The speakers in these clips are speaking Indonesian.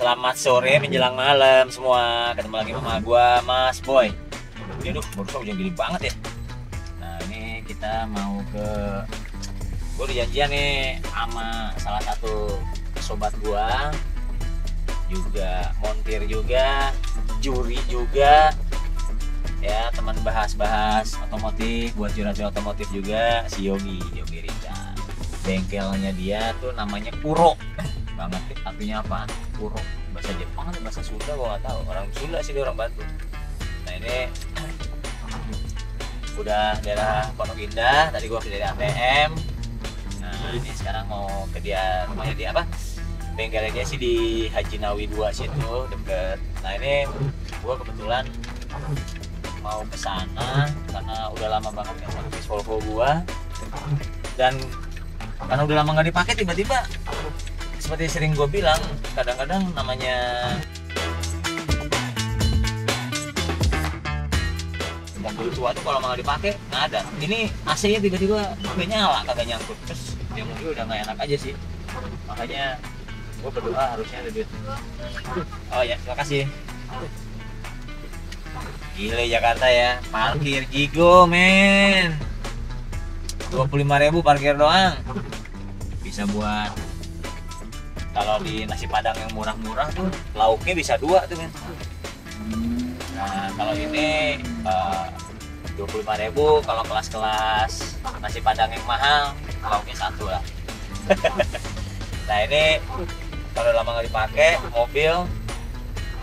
Selamat sore menjelang malam semua. Ketemu lagi sama gua, Mas Boy. Aduh, barusan hujan gini banget ya. Nah, ini kita mau ke gua udah janjian nih sama salah satu sobat gua. Juga montir juga, juri juga. Ya, teman bahas-bahas otomotif, buat juri otomotif juga si Yogi Rica. Bengkelnya dia tuh namanya Puro. Banget artinya apa? Puro, bahasa Jepang atau bahasa Sunda gua nggak tahu. Orang Sunda sih, dia orang Batu. Nah, ini udah daerah Pondok Indah. Tadi gua dari ATM. Nah, ini sekarang mau ke dia, rumahnya dia apa? Bengkelnya dia sih di Haji Nawi 2 situ deket. Nah, ini gua kebetulan mau ke sana karena udah lama banget nggak servis Volvo gua, dan karena udah lama nggak dipakai, tiba-tiba seperti sering gue bilang, kadang-kadang namanya mobil tua tuh kalau nggak dipakai nggak ada. Ini AC-nya tiba-tiba nggak nyala, kagak nyangkut. Terus dia mungkin udah nggak enak aja sih. Makanya gue berdoa harusnya ada duit. Oh ya, terima kasih. Gile Jakarta ya, parkir gigo men. 25.000 parkir doang. Bisa buat kalau di nasi padang yang murah-murah tuh lauknya bisa 2 tuh men. Nah, kalau ini 25.000. Kalau kelas-kelas nasi padang yang mahal lauknya 1 lah. Nah, ini kalau lama nggak dipakai, mobil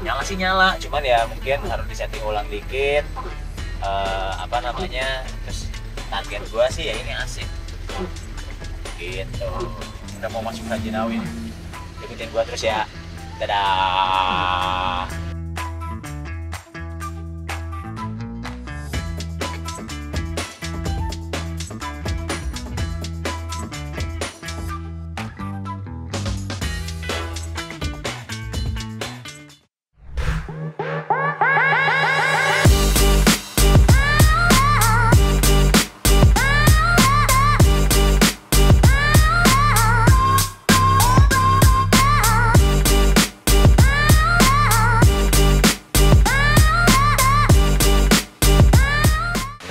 nyala sih nyala, cuman ya mungkin harus disetting ulang dikit. Apa namanya, terus target gua sih ya ini asik gitu. Udah mau masuk Haji Nawi nih, ikutin gua terus ya. Dadah.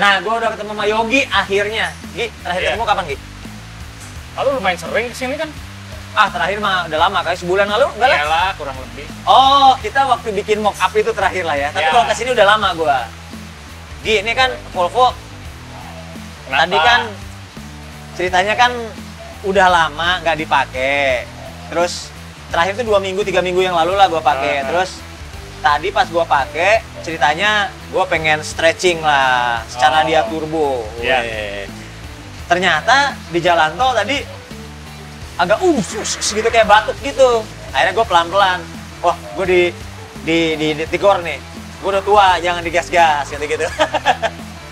Nah, gue udah ketemu sama Yogi akhirnya. Gi, terakhir ketemu kapan, Gi? Lalu lumayan sering kesini kan? Terakhir mah udah lama, kayak sebulan lalu, enggak lah? Iyalah, kurang lebih. Oh, kita waktu bikin mock up itu terakhir lah ya. Tapi Ya. kalau kesini udah lama gue. Gi, ini kan Volvo. Kenapa? Tadi kan ceritanya kan udah lama nggak dipakai. Terus terakhir tuh 2 minggu, 3 minggu yang lalu lah gue pakai. Terus tadi pas gue pakai, ceritanya gue pengen stretching lah secara dia turbo. Iya. Weh. Ternyata di jalan tol tadi agak gitu kayak batuk gitu. Akhirnya gue pelan-pelan. Wah, gue di tigor nih. Gue udah tua, jangan digas-gas gitu-gitu.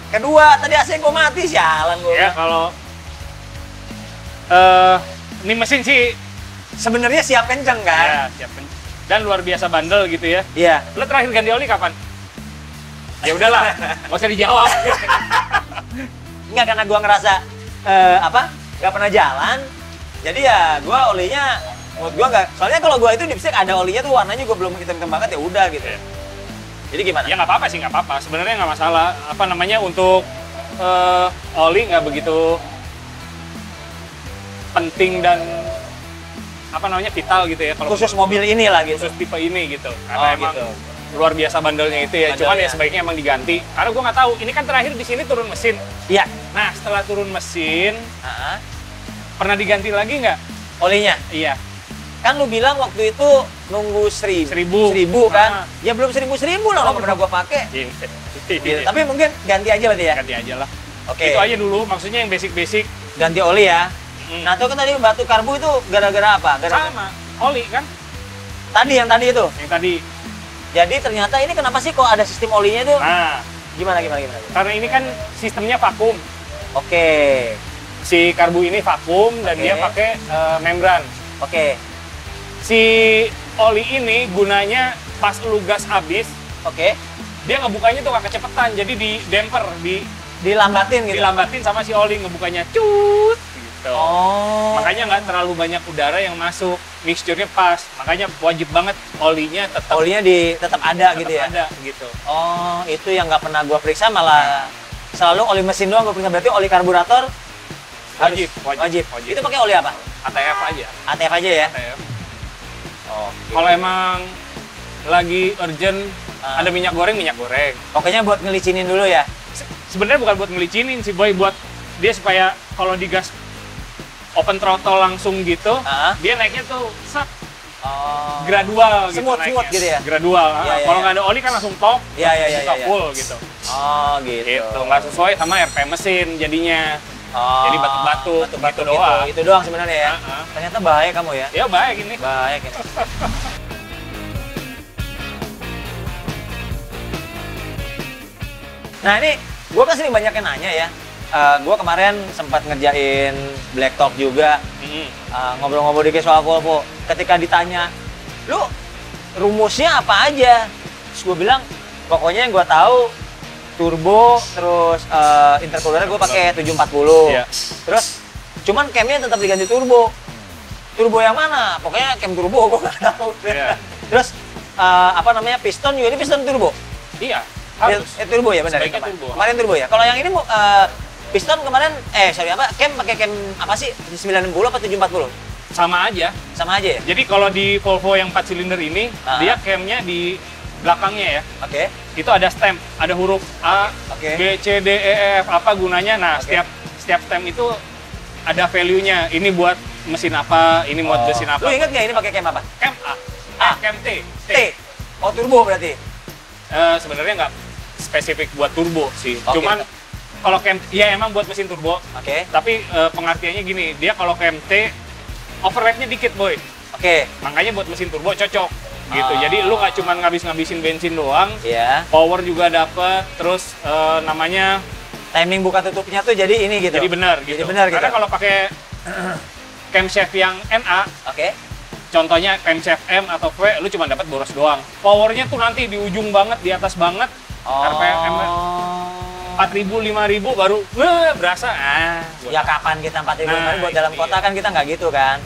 Kedua, tadi AC gue mati, sialan gue. Ya kalau ini mesin sih Sebenarnya siap kenceng kan? ya siap dan luar biasa bandel gitu ya. Iya. Lo terakhir ganti oli kapan? Ya udahlah, nggak usah dijawab. Enggak, karena gua ngerasa nggak pernah jalan, jadi ya gua olinya menurut gua nggak, soalnya kalau gua itu dipsek ada olinya tuh warnanya gua belum hitam-hitam banget, ya udah gitu. Ya. Jadi gimana? Ya nggak apa-apa sih, nggak apa-apa. Sebenarnya nggak masalah. Apa namanya, untuk oli nggak begitu penting dan apa namanya vital gitu ya. Kalau Khusus mobil ini lah gitu. khusus tipe ini gitu. Karena emang gitu. luar biasa bandelnya itu ya. Cuman Bandelnya. ya sebaiknya emang diganti. Karena gua nggak tahu. Ini kan terakhir di sini turun mesin. Iya. Nah, setelah turun mesin, Ah, pernah diganti lagi nggak? olinya. Iya. Kan lu bilang waktu itu nunggu 1.000 kan? Ah. Ya belum 1.000 lah, nggak pernah gua pakai. Gitu. Tapi mungkin ganti aja berarti ya. ganti aja lah. Oke. Itu aja dulu. Maksudnya yang basic-basic. Ganti oli ya. Hmm. Nah, tuh kan tadi batu karbu itu gara-gara apa? Sama. Oli kan? Tadi yang tadi itu. Yang tadi. Jadi ternyata ini kenapa sih kok ada sistem olinya tuh? Nah, Gimana? karena ini kan sistemnya vakum. Oke. Si karbu ini vakum dan Oke. dia pakai membran. Oke. Si oli ini gunanya pas lu gas habis, Oke. dia ngebukanya tuh gak kecepetan. Jadi di damper, Dilambatin gitu. dilambatin sama si oli ngebukanya cut. Gitu. gitu. Oh. Makanya nggak terlalu banyak udara yang masuk, mixture-nya pas. Makanya wajib banget olinya tetap ada gitu ya. Ada gitu. Oh, itu yang nggak pernah gua periksa, malah selalu oli mesin doang gua periksa. Berarti oli karburator Wajib. Itu pakai oli apa? ATF aja. ATF aja ya. ATF. Oh. Kalau emang lagi urgent ada minyak goreng. Pokoknya buat ngelicinin dulu ya. Sebenarnya bukan buat ngelicinin sih boy, buat dia supaya kalau digas open throttle langsung gitu, dia naiknya tuh gradual gitu. Smooth gitu ya. Gradual. Kalau nggak ada oli kan langsung top, full gitu. Oh gitu. Gitu, nggak sesuai sama RPM mesin jadinya. Jadi batu-batu gitu doang. Itu doang sebenarnya ya. Ternyata bahaya kamu ya. Ya baik ini. Baik ini. Nah ini, gue kan sering banyak yang nanya ya. Gue kemarin sempat ngerjain Black Talk juga, ngobrol-ngobrol dikit soal Volvo. Ketika ditanya, lu rumusnya apa aja? Terus gue bilang, pokoknya yang gue tahu turbo, terus intercoolernya gue pakai 740. Yeah. Terus, cuman camnya tetap diganti turbo. Turbo yang mana? Pokoknya cam turbo gue nggak tahu. Yeah. Terus piston juga ini piston turbo. Iya. Harus. Turbo ya benar. Kemarin turbo ya. Kalau yang ini piston kemarin cam pakai cam apa sih? 960 atau 740? Sama aja ya. Jadi kalau di Volvo yang 4 silinder ini, dia camnya di belakangnya ya. Oke. Itu ada stamp, ada huruf A, B, C, D, E, F, apa gunanya. Nah, setiap stamp itu ada value-nya. Ini buat mesin apa, ini buat mesin apa. Lu inget nggak ini pakai cam apa? Cam cam T. Oh, turbo berarti? Sebenarnya nggak spesifik buat turbo sih. Cuman kalau cam, ya emang buat mesin turbo. Tapi pengertiannya gini, dia kalau cam T, overlap-nya dikit boy. Makanya buat mesin turbo cocok. Gitu. Jadi lu nggak cuma ngabisin bensin doang, power juga dapet, terus namanya timing buka tutupnya tuh jadi ini gitu. Jadi benar gitu. Karena kalau pakai camshaft yang NA, contohnya camshaft M atau V, lu cuma dapat boros doang. Powernya tuh nanti di ujung banget, di atas banget, RPM 4.000, 5.000 baru berasa. Ya kapan kita 4.000, 5.000 buat dalam kota kan kita nggak gitu kan.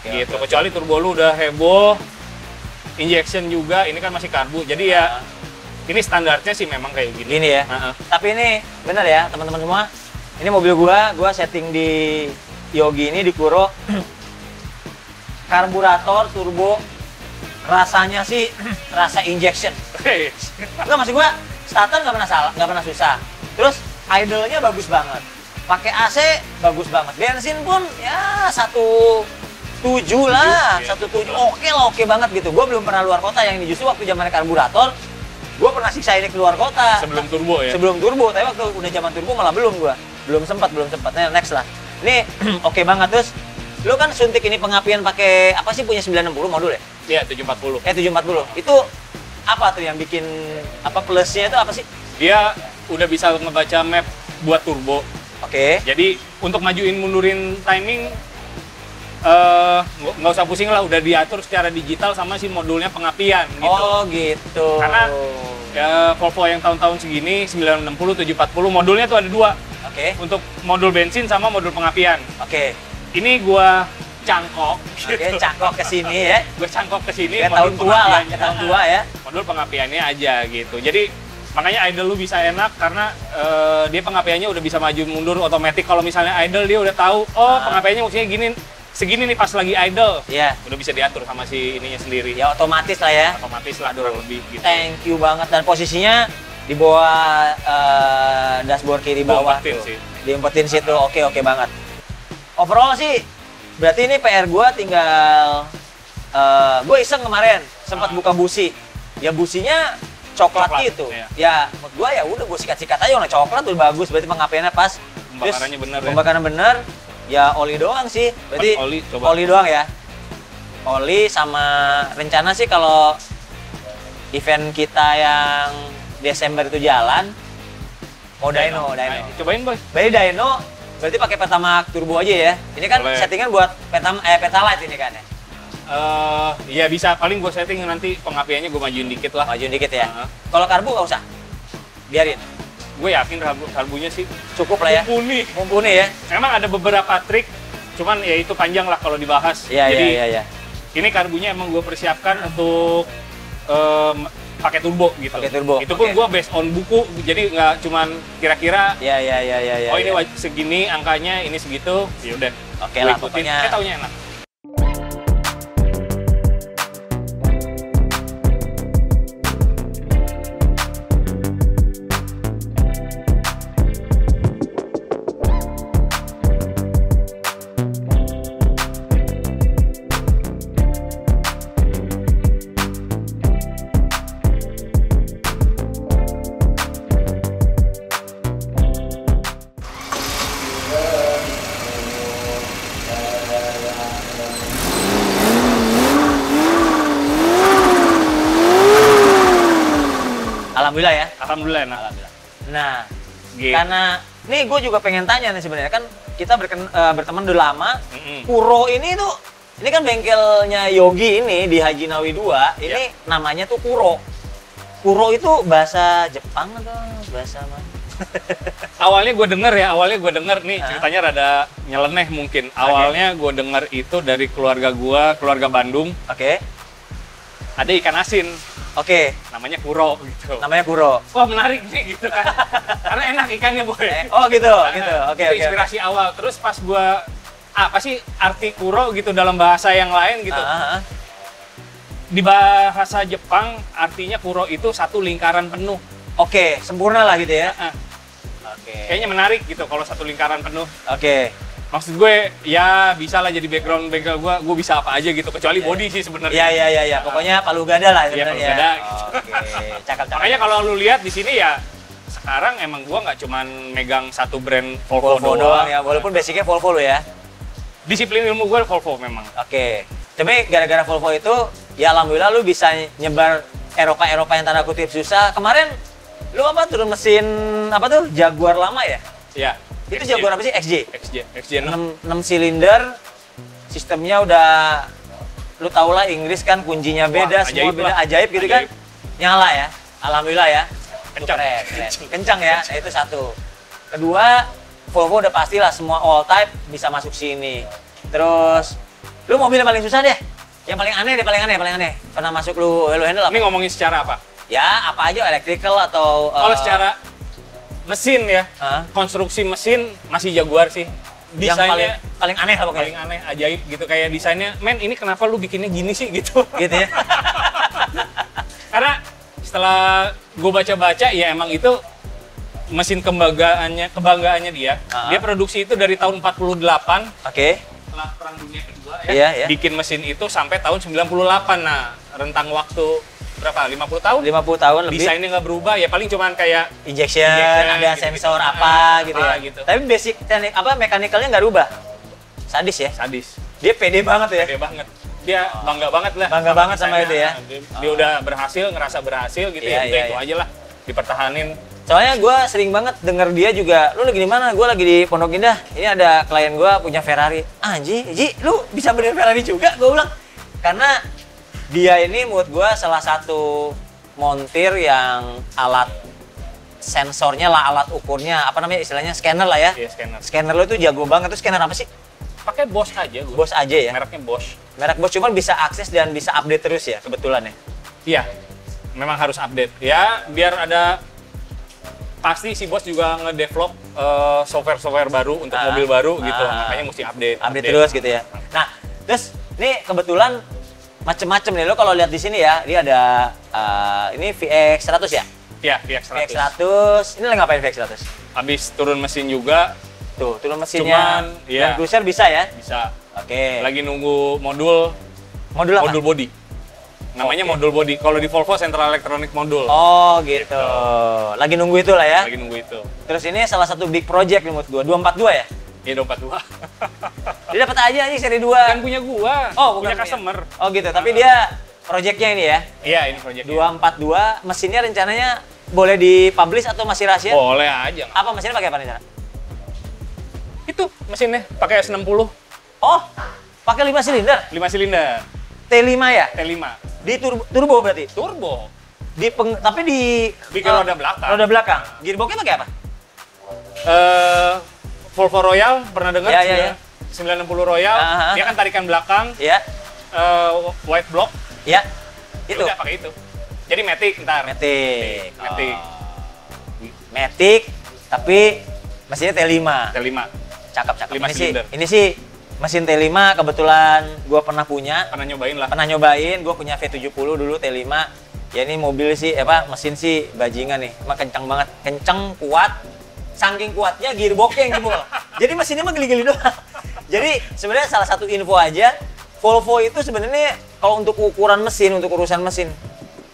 Gitu. Kecuali turbo lu udah heboh, injection juga, ini kan masih karbu. Jadi ya ini standarnya sih memang kayak gini. Gini ya. Tapi ini bener ya teman-teman semua. Ini mobil gua setting di Yogi ini di Kuro. Karburator turbo, rasanya sih rasa injection. Enggak, maksud gua starter nggak pernah salah, nggak pernah susah. Terus idle-nya bagus banget. Pakai AC bagus banget. Bensin pun ya 1.7 lah, 1.7. Oke banget gitu. Gua belum pernah luar kota yang ini, justru waktu zamannya karburator gua pernah siksa ini keluar kota. Sebelum turbo ya? Sebelum turbo, tapi waktu udah zaman turbo malah belum gua. Belum sempat. Nah, next lah. Ini oke banget. Terus lu kan suntik ini pengapian pakai apa sih, punya 960 modul ya? Iya, 740. 740. Itu apa tuh yang bikin plusnya itu apa sih? Dia udah bisa ngebaca map buat turbo. Jadi untuk majuin mundurin timing nggak usah pusing lah, udah diatur secara digital sama si modulnya pengapian gitu. Oh gitu. Karena Volvo yang tahun-tahun segini 960, 740 modulnya tuh ada dua. Untuk modul bensin sama modul pengapian. Ini gua cangkok. Cangkok ke sini ya. Gua cangkok ke sini. Kayak tahun tua lah, kayak tahun tua ya. Modul pengapiannya aja gitu. Jadi makanya idle lu bisa enak karena dia pengapiannya udah bisa maju mundur otomatis. Kalau misalnya idle dia udah tahu, pengapiannya maksudnya gini, segini nih pas lagi idle. Udah bisa diatur sama si ininya sendiri. Ya otomatis lah ya. Otomatis lah kurang lebih gitu. Thank you banget, dan posisinya di bawah dashboard kiri bawah tuh. Diumpetin situ. Oke banget. Overall sih berarti ini PR gua tinggal gue iseng kemarin sempat buka busi. Ya businya coklat gitu. Ya menurut gua ya udah gue sikat-sikat aja warna coklat udah bagus, berarti pengapiannya pas. Pembakarannya bener ya. Pembakaran bener. Ya oli doang sih. Berarti oli doang ya. Oli sama rencana sih kalau event kita yang Desember itu jalan mau dyno. Cobain boy. Berarti dyno berarti pakai Pertamax turbo aja ya. Ini kan settingan buat Pertalite ini kan ya. Ya bisa, paling gue setting nanti pengapiannya gue majuin dikit lah. Majuin dikit ya. Kalau karbu nggak usah. Biarin. gue yakin karbunya sih cukup lah ya. Mumpuni ya. Memang ada beberapa trik, cuman ya itu panjang lah kalau dibahas. Iya, Jadi iya. ini karbunya emang gue persiapkan untuk pakai turbo gitu. Pakai turbo. Itu pun gue based on buku, jadi nggak cuman kira-kira. Iya. Oh ini segini angkanya, ini segitu, ya udah. Oke lah, pokoknya. Taunya enak. Alhamdulillah ya. Alhamdulillah enak. Alhamdulillah. Nah, gitu. karena nih gue juga pengen tanya nih sebenarnya kan kita berteman udah lama. Kuro ini tuh, ini kan bengkelnya Yogi ini di Haji Nawawi 2. Ini namanya tuh Kuro. Kuro itu bahasa Jepang atau bahasa mana? Awalnya gue denger nih ceritanya rada nyeleneh mungkin. Awalnya gue denger itu dari keluarga Bandung. Oke. Ada ikan asin. Oke. Namanya Kuro gitu. Namanya Kuro. Wah menarik nih gitu kan. Karena enak ikannya boy. Oh gitu. Oke. Inspirasi awal. Terus pas gue apa sih arti Kuro gitu dalam bahasa yang lain gitu. Di bahasa Jepang artinya Kuro itu satu lingkaran penuh. Oke, sempurna lah gitu ya. Oke. Kayaknya menarik gitu kalau satu lingkaran penuh. Oke. Maksud gue ya bisa lah jadi background bengkel gue bisa apa aja gitu kecuali body sih sebenarnya. Iya. Pokoknya palu gada lah sebenarnya. Iya, palu gada. Oke. Cakep. Makanya kalau lu lihat di sini ya sekarang emang gue nggak cuman megang satu brand Volvo doang ya, walaupun basicnya Volvo lo ya. Disiplin ilmu gue Volvo memang. Oke. Tapi gara-gara Volvo itu ya alhamdulillah lu bisa nyebar Eropa yang tanda kutip susah. Kemarin lu turun mesin Jaguar lama ya? Iya. Itu Jaguar apa sih? XJ 6 silinder. Sistemnya udah lu tau lah Inggris kan kuncinya beda. Wah, semua beda lah. Ajaib gitu kan. Nyala ya. Alhamdulillah ya. Keren. Kencang ya. Nah itu satu. Kedua, Volvo udah pastilah semua all type bisa masuk sini. Terus lu mobil yang paling susah deh. Yang paling aneh. Pernah masuk lu handle apa? Ini ngomongin secara apa? Ya, apa aja electrical atau kalau secara mesin ya, konstruksi mesin masih Jaguar sih. Desainnya yang paling aneh lah pokoknya. Paling aneh, ajaib gitu kayak desainnya. Men, ini kenapa lu bikinnya gini sih gitu. Gitu ya. Karena setelah gue baca-baca ya emang itu mesin kebanggaannya dia. Dia produksi itu dari tahun 48. Oke. Setelah Perang Dunia Kedua ya. Bikin mesin itu sampai tahun 98. Nah, rentang waktu berapa? 50 tahun? 50 tahun lebih. Desainnya nggak berubah, ya paling cuman kayak injection ada gitu, sensor apa gitu ya. Gitu. Tapi basic teknik mekanikalnya nggak rubah. Sadis ya? Sadis. Dia pede banget ya? Pede banget. Dia bangga banget lah. Bangga banget sama itu ya? Dia udah ngerasa berhasil gitu ya. Itu aja lah, dipertahanin. Soalnya gue sering banget denger dia juga, lu lagi di mana? Gue lagi di Pondok Indah. Ini ada klien gue punya Ferrari. Ji, lu bisa benerin Ferrari juga? Gue bilang. Karena dia ini menurut gue salah satu montir yang alat sensornya lah, alat ukurnya, apa namanya istilahnya, scanner lah ya. Iya, scanner. Scanner lo itu jago banget. Itu scanner apa sih? Pakai Bosch aja gue. Bosch aja ya? Mereknya Bosch. Merek Bosch, cuman bisa akses dan bisa update terus ya kebetulan ya? Iya, memang harus update. Ya, biar ada, pasti si Bosch juga ngedevelop software-software baru untuk mobil baru gitu. Makanya mesti update terus gitu ya. Nah, terus ini kebetulan macem-macem nih, lo kalau lihat di sini ya, dia ada ini VX 100 ya? Iya, VX 100. VX 100, ini lagi ngapain VX 100? Habis turun mesin juga. Tuh, turun mesinnya. Cuman, dan cruiser bisa ya? Bisa. Oke. Lagi nunggu modul apa? Modul body. Namanya modul body. Kalau di Volvo Central Electronic Module. Oh, gitu. Lagi nunggu itu lah ya? Lagi nunggu itu. Terus ini salah satu big project nih menurut gua, 242 ya? Iya, 242. Dia dapat aja seri 2. Kan punya gua. Oh, punya customer. Oh, gitu. Tapi dia projectnya ini ya? Iya, ini projectnya. 242, mesinnya rencananya boleh dipublish atau masih rahasia? Boleh aja. Apa mesinnya pakai apa rencana? Itu mesinnya pakai S60. Oh, pakai 5 silinder? 5 silinder. T5 ya? T5. Di turbo berarti? Turbo. Tapi bikin roda belakang. Roda belakang. Gearboxnya pakai apa? Volvo Royal pernah dengar? Ya. 960 Royal. Dia kan tarikan belakang. Ya. White block. Ya. Itu. Udah pakai itu. Jadi Matic ntar. Matic. Matic. Matic, tapi mesinnya T5. T5. Cakep. 5 silinder. Ini sih mesin T5 kebetulan gue pernah punya. Pernah nyobain lah. Pernah nyobain, gue punya V70 dulu T5. Ya ini mobil sih, mesin sih bajingan nih. Emang kencang banget, kencang, kuat. Saking kuatnya gearboxnya yang jebol. Jadi mesinnya mah geli-geli doang. Jadi sebenarnya salah satu info aja, Volvo itu sebenarnya kalau untuk ukuran mesin, untuk urusan mesin,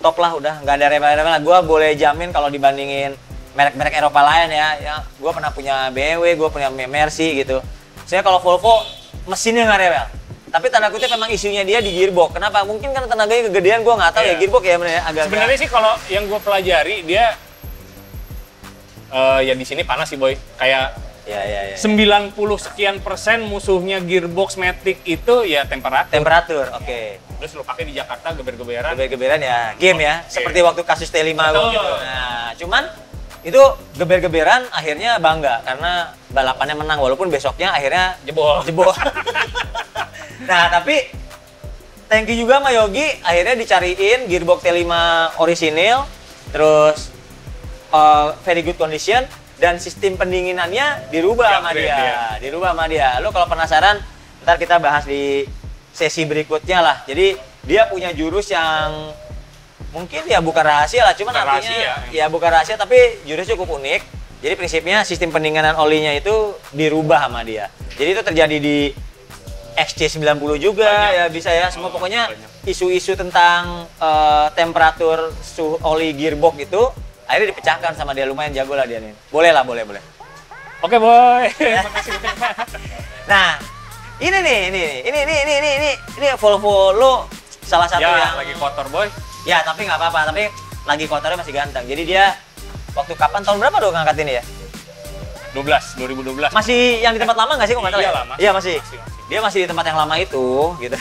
top lah udah, nggak ada rebel-rebel lah. Gue boleh jamin kalau dibandingin merek-merek Eropa lain ya gue pernah punya BMW, gue punya Mercy gitu. Saya kalau Volvo mesinnya nggak rewel, tapi tanda kutip memang isunya dia di gearbox. Kenapa? Mungkin karena tenaganya kegedean, gue nggak tahu ya gearbox ya agak. Sebenarnya sih kalau yang gue pelajari dia ya di sini panas sih boy, kayak ya. 90 sekian % musuhnya gearbox Matic itu ya temperatur. Oke. Terus lo pakai di Jakarta geber-geberan ya, game ya. Seperti waktu kasus T5 lo gitu. Nah, cuman itu geber-geberan akhirnya bangga karena balapannya menang walaupun besoknya akhirnya jebol. Nah, tapi thank you juga sama Yogi, akhirnya dicariin gearbox T5 orisinil, terus very good condition, dan sistem pendinginannya dirubah sama dia. Lo kalau penasaran, ntar kita bahas di sesi berikutnya lah. Jadi dia punya jurus yang mungkin ya bukan rahasia lah, cuman artinya ya bukan rahasia tapi jurusnya cukup unik. Jadi prinsipnya sistem pendinginan olinya itu dirubah sama dia. Jadi itu terjadi di XC90 juga ya bisa ya. Semua pokoknya isu-isu tentang temperatur suhu oli gearbox itu akhirnya dipecahkan sama dia. Lumayan jago lah dia nih. Boleh. Oke boy. Makasih. Nah, ini Volvo lo salah satu yang lagi kotor boy. Ya, tapi nggak apa-apa. Tapi lagi kotornya masih ganteng. Jadi dia waktu kapan, tahun berapa dong ngangkat ini ya? 2012. Masih yang di tempat lama nggak sih? Kok nggak tahu ya? Lama. Iya masih. Dia masih di tempat yang lama itu, gitu.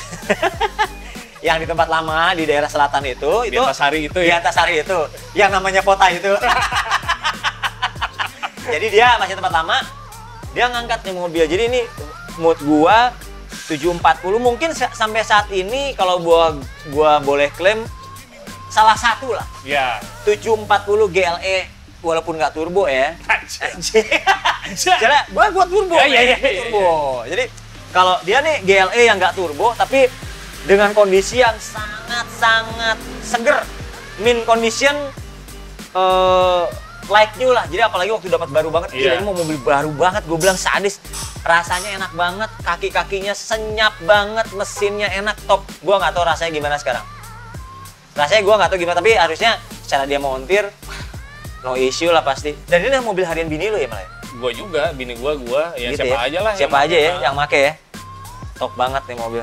Yang di tempat lama di daerah selatan itu. Di Antasari itu ya? Di Antasari itu. Yang namanya Kota itu. Jadi dia masih tempat lama. Dia ngangkat nih mobil. Jadi ini mood gua 740 mungkin sampai saat ini kalau gua boleh klaim salah satu lah. Iya. 740 GLE walaupun nggak turbo ya. Karena gua turbo. Iya. Turbo. Jadi kalau dia nih GLE yang nggak turbo tapi dengan kondisi yang sangat seger. Min condition like new lah. Jadi apalagi waktu dapat baru banget, ini mau mobil baru banget, gue bilang sadis. Rasanya enak banget, kaki-kakinya senyap banget, mesinnya enak, top. Gue nggak tahu rasanya gimana sekarang. Rasanya gue nggak tahu gimana, tapi harusnya secara dia montir, no issue lah pasti. Dan ini mobil harian bini lo ya malah? Gue juga, bini gue ya gitu siapa aja lah. Siapa aja ya yang make ya. Top banget nih mobil.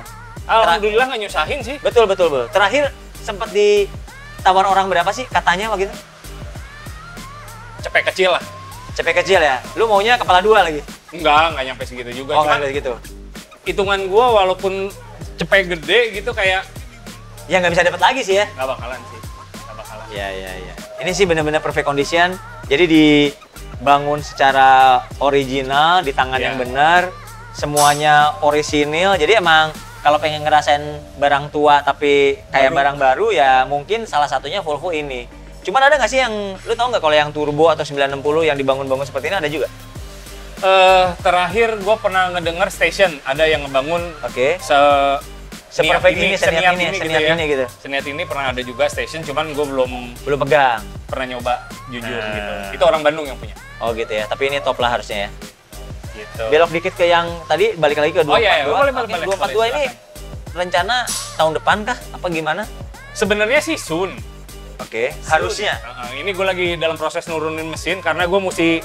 Alhamdulillah nggak nyusahin sih. Betul. Terakhir sempat ditawar orang berapa sih katanya begitu? Cepet kecil lah. Cepet kecil ya? Lu maunya kepala dua lagi? Nggak nyampe segitu juga. Oh, nggak gitu. Hitungan gue walaupun cepet gede gitu kayak ya nggak bisa dapat lagi sih ya? Nggak bakalan sih. Iya. Ini sih benar-benar perfect condition. Jadi dibangun secara original, di tangan yang benar. Semuanya orisinil. Jadi emang kalau pengen ngerasain barang tua tapi kayak barang baru ya mungkin salah satunya Volvo ini. Cuman ada nggak sih yang, lu tau nggak kalau yang turbo atau 960 yang dibangun-bangun seperti ini ada juga? Terakhir gue pernah ngedenger Station, ada yang ngebangun seperfect ini, seniat ini gitu. Seniat ini pernah ada juga Station, cuman gue belum pegang. Pernah nyoba, jujur gitu. Itu orang Bandung yang punya. Oh gitu ya, tapi ini top lah harusnya ya. Gitu. Belok dikit ke yang tadi, balik lagi ke 242. Oh iya, boleh. 242 ini rencana tahun depan kah? Apa gimana? Sebenarnya sih soon. Oke, harusnya. Ini gue lagi dalam proses nurunin mesin karena gue mesti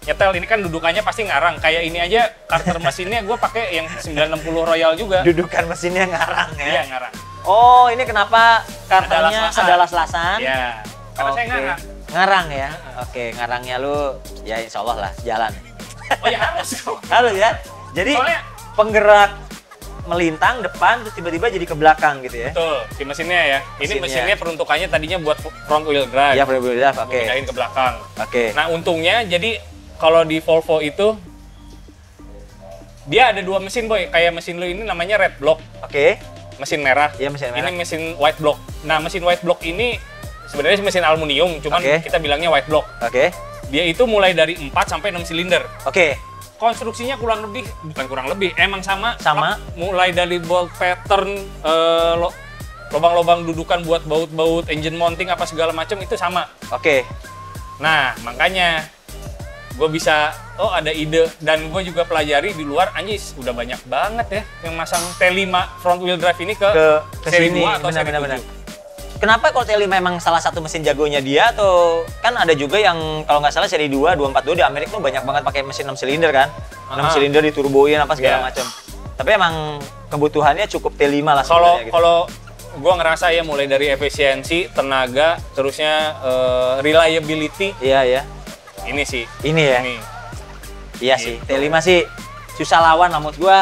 nyetel. Ini kan dudukannya pasti ngarang. Kayak ini aja karter mesinnya gue pakai yang 960 Royal juga. Dudukan mesinnya ngarang ya? Iya, ngarang. Oh, ini kenapa karternya ada las-lasan? Iya, karena saya ngarang. Ngarang ya? Oke, ngarangnya lu ya insya Allah lah, jalan. Oh ya harus. Harus ya? Jadi soalnya penggerak melintang depan terus tiba-tiba jadi ke belakang gitu ya. Betul, si mesinnya ya. Ini mesinnya peruntukannya tadinya buat front wheel drive. Iya, front wheel drive, oke. Pindahin ke belakang. Oke. Nah, untungnya jadi kalau di Volvo itu dia ada 2 mesin, Boy. Kayak mesin lu ini namanya red block. Oke. Mesin merah. Iya, mesin merah. Ini mesin white block. Nah, mesin white block ini sebenarnya mesin aluminium, cuman kita bilangnya white block. Oke. Dia itu mulai dari 4 sampai 6 silinder. Oke. Konstruksinya bukan kurang lebih, emang sama. Mulai dari bolt pattern, lubang-lubang dudukan buat baut-baut, engine mounting apa segala macam itu sama. Oke. Nah, makanya gue bisa, ada ide, dan gue juga pelajari di luar, anjis, udah banyak banget ya yang masang T5 front wheel drive ini ke seri 2 atau seri 7. Kenapa kalau T5 memang salah satu mesin jagonya dia, atau kan ada juga yang kalau nggak salah seri 2, 242 di Amerika tuh banyak banget pakai mesin 6 silinder kan? 6 silinder diturboin apa segala macam. Tapi emang kebutuhannya cukup T5 lah sebenarnya gitu. Kalau gue ngerasa ya mulai dari efisiensi, tenaga, terusnya reliability. Iya. Ini sih. Ini ya? Iya sih, T5 sih susah lawan lah menurut gue.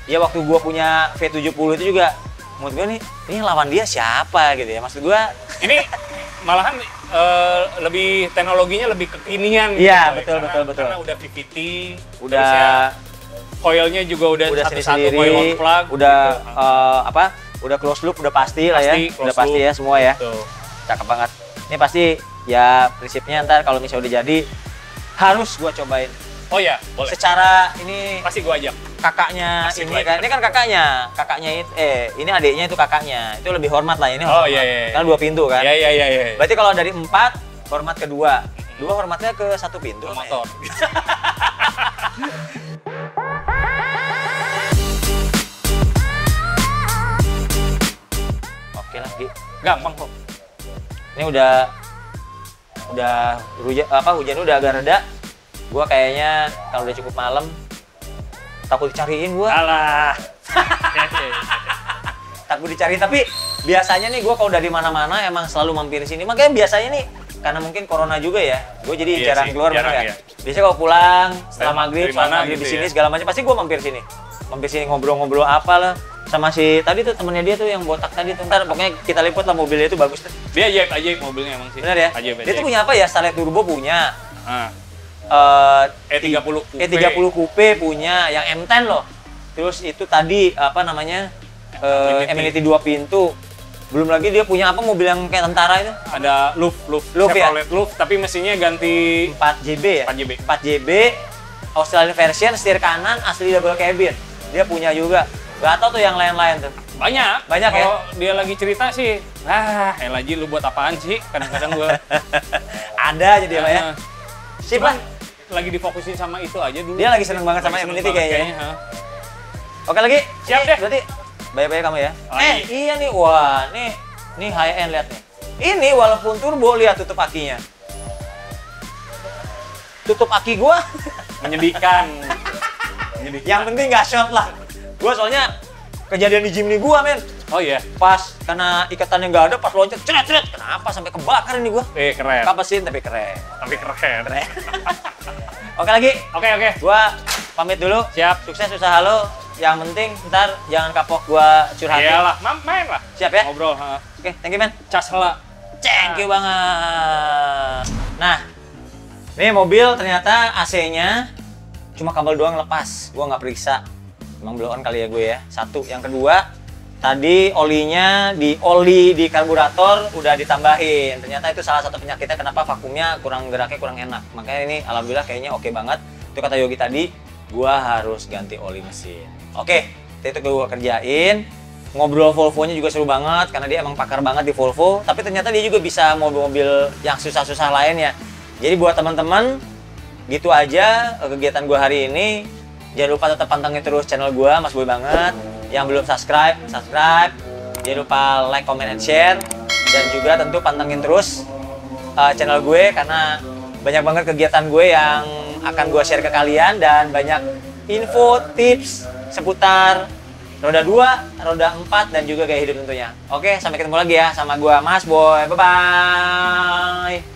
Ya waktu gue punya V70 itu juga, menurut gue ini lawan dia siapa gitu ya, maksud gue. Ini malahan lebih teknologinya lebih kekinian. Iya, gitu, betul. Karena udah PVT, udah coilnya juga udah satu-satu sendiri, coil on plug. Udah gitu. Udah close loop, udah pasti lah ya. Udah pasti ya semua ya. Betul. Cakep banget. Ini pasti ya prinsipnya ntar kalau misalnya udah jadi harus gue cobain. Oh ya, boleh. Secara ini pasti gue ajak. Kakaknya pasti ini kan, ini kan kakaknya itu, ini adiknya itu kakaknya, itu lebih hormat lah ini. Oh iya. Karena 2 pintu kan. Iya. Berarti kalau dari 4 hormat ke 2, 2 hormatnya ke 1 pintu. Motor. Oke lah, Gi. Gampang kok. Ini udah hujan udah agak reda. Gua kayaknya kalau udah cukup malam takut dicariin gua. Alah. Takut dicariin, tapi biasanya nih gua kalau dari mana-mana emang selalu mampir sini. Makanya biasanya nih karena mungkin corona juga ya. Gua jadi jarang keluar ya. Biasanya kalau pulang setelah maghrib gitu di sini segala macam pasti gua mampir sini. Mampir sini ngobrol-ngobrol apalah sama si tadi tuh temennya dia tuh yang botak tadi tuh. Ntar pokoknya kita liput lah mobilnya itu bagus tuh. Dia ajaib mobilnya emang sih. Bener ya? Ajaib. Dia tuh punya apa ya? Starlet Turbo punya. E30 Coupe punya, yang M10 loh. Terus itu tadi apa namanya? Amenity 2 pintu. Belum lagi dia punya apa mobil yang kayak tentara itu? Ada Louvre Chevrolet Louvre, tapi mesinnya ganti 4JB ya? 4JB Australian version, setir kanan, asli double cabin. Dia punya juga. Gak tau tuh yang lain-lain tuh. Banyak ya? Kalau dia lagi cerita sih, Elaji lu buat apaan sih? Kadang-kadang gua ada jadi apa ya? Sip lah. Lagi difokusin sama itu aja dulu. Dia lagi seneng banget sama Amenity kayaknya. Oke lagi. Siap deh. Berarti bye-bye kamu ya. Iya nih, wah, nih high end lihat nih. Ini walaupun turbo, lihat tutup akinya. Tutup aki gua menyedihkan. Yang penting nggak short lah. Gua soalnya kejadian di Jimny gua, men. Oh iya. Pas karena ikatannya nggak ada, pas loncat, cret. Kenapa sampai kebakar ini gua? Keren. Kapasin tapi keren. Keren. Oke lagi. Oke. Gua pamit dulu. Siap. Sukses usaha lo. Yang penting ntar jangan kapok gua curhatin. Iyalah, main lah. Siap ya? Ngobrol. Oke, thank you, men. Cas lah. Thank you banget. Nah, ini mobil ternyata AC-nya cuma kabel doang lepas. Gua nggak periksa. Emang blow on kali ya gue ya. Satu. Yang kedua, tadi oli di karburator udah ditambahin. Ternyata itu salah satu penyakitnya kenapa vakumnya geraknya kurang enak. Makanya ini alhamdulillah kayaknya oke banget. Itu kata Yogi tadi, gua harus ganti oli mesin. Oke, itu gua kerjain. Ngobrol Volvo-nya juga seru banget karena dia emang pakar banget di Volvo, tapi ternyata dia juga bisa mobil-mobil yang susah-susah lain ya. Jadi buat teman-teman, gitu aja kegiatan gua hari ini. Jangan lupa tetap pantengin terus channel gua, Mas Boy banget. Yang belum subscribe. Jangan lupa like, comment, and share. Dan juga tentu pantengin terus channel gue karena banyak banget kegiatan gue yang akan gue share ke kalian dan banyak info, tips seputar roda 2, roda 4 dan juga gaya hidup tentunya. Oke, sampai ketemu lagi ya sama gue Mas Boy. Bye bye.